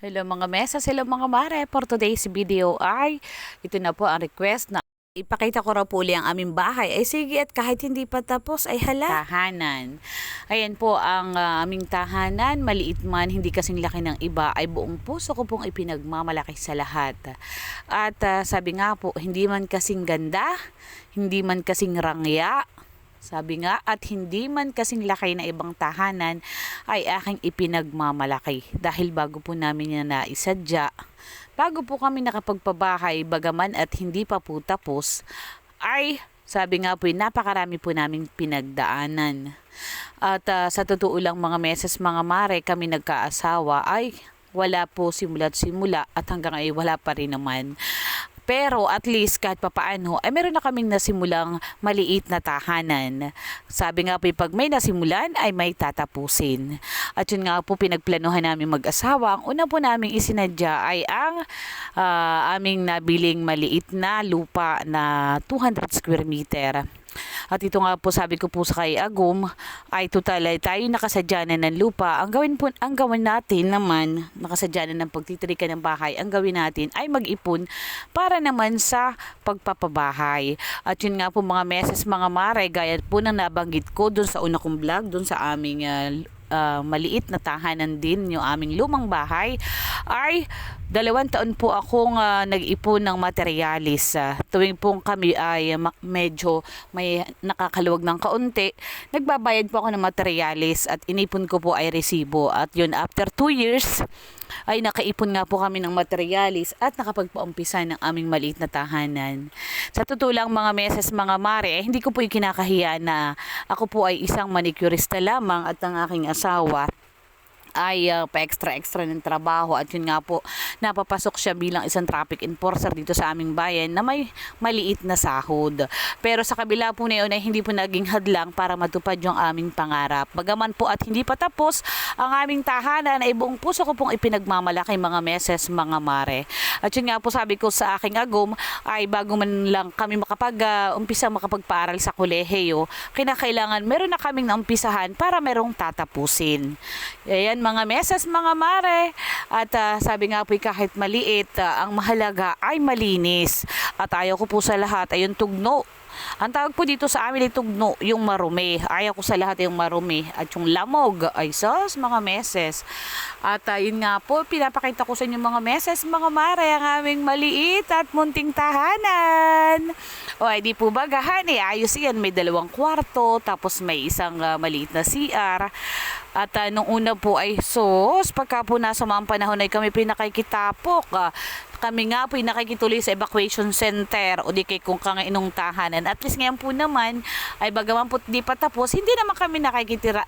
Hello mga mesas, hello mga mare. For today's video ay ito na po ang request na ipakita ko raw po uli ang aming bahay. Ay sige, at kahit hindi pa tapos ay hala. Tahanan. Ayan po ang aming tahanan. Maliit man, hindi kasing laki ng iba, ay buong puso ko pong ipinagmamalaki sa lahat. At sabi nga po, hindi man kasing ganda, hindi man kasing rangya, sabi nga, at hindi man kasing laki na ibang tahanan ay aking ipinagmamalaki. Dahil bago po namin yan naisadya, bago po kami nakapagpabahay, bagaman at hindi pa po tapos, ay sabi nga po, napakarami po namin pinagdaanan. At sa totoo lang mga meses, mga mare, kami nagkaasawa ay wala po simula't simula at hanggang ay wala pa rin naman. Pero at least kahit papaano ay meron na kaming nasimulang maliit na tahanan. Sabi nga po, pag may nasimulan ay may tatapusin. At yun nga po pinagplanuhan namin mag-asawa. Ang una po namin isinadya ay ang aming nabiling maliit na lupa na 200 square meter. At ito nga po, sabi ko po sa kay Agum, ay total ay tayo nakasadya na ng lupa. Ang gawin natin naman, nakasadya na ng pagtitrikan ng bahay, ang gawin natin ay mag-ipon para naman sa pagpapabahay. At yun nga po mga meses, mga mare, gaya po nang nabanggit ko dun sa una kong vlog, dun sa aming maliit na tahanan din, yung aming lumang bahay, ay 2 taon po akong nag-ipon ng materialis. Tuwing pong kami ay medyo may nakakaluwag ng kaunti, nagbabayad po ako ng materialis at inipon ko po ay resibo. At yun, after 2 years, ay nakaipon nga po kami ng materialis at nakapagpaumpisa ng aming maliit na tahanan. Sa totoo lang mga meses, mga mare, hindi ko po ikinakahiya na ako po ay isang manicurista lamang at ang aking asawa ay pa-extra ng trabaho. At yun nga po, napapasok siya bilang isang traffic enforcer dito sa aming bayan na may maliit na sahod. Pero sa kabila po na yun ay hindi po naging hadlang para matupad yung aming pangarap. Bagaman po at hindi pa tapos ang aming tahanan, ay buong puso ko pong ipinagmamalaki mga meses, mga mare. At yun nga po, sabi ko sa aking Agum, ay bago man lang kami umpisa makapagpaaral sa kolehiyo, kinakailangan meron na kaming naumpisahan para merong tatapusin. Ayan mga meses, mga mare. At sabi nga po, kahit maliit, ang mahalaga ay malinis. At ayaw ko po sa lahat ay yung tugno. Ang tawag po dito sa amin ay tugno, yung marumi. Ayaw ko sa lahat yung marumi. At yung lamog ay sos, mga meses. At yun nga po, pinapakita ko sa inyo mga meses, mga mare, ang aming maliit at munting tahanan. O ay di po ba gahan eh, ayos yan. May 2 kwarto, tapos may isang maliit na CR. At nung una po ay pagka po nasa mga panahon ay kami pinakikitapok. Kami nga po nakikituloy sa evacuation center o di kay kung kangainong tahanan. At least ngayon po naman ay bagaman po di pa tapos, hindi naman kami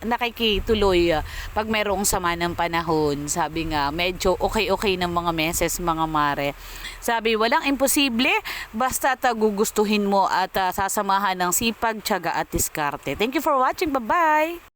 nakikituloy pag mayroong sama ng panahon. Sabi nga, medyo okay ng mga meses, mga mare. Sabi, walang imposible basta gugustuhin mo at sasamahan ng sipag, tiyaga at diskarte. Thank you for watching. Bye-bye!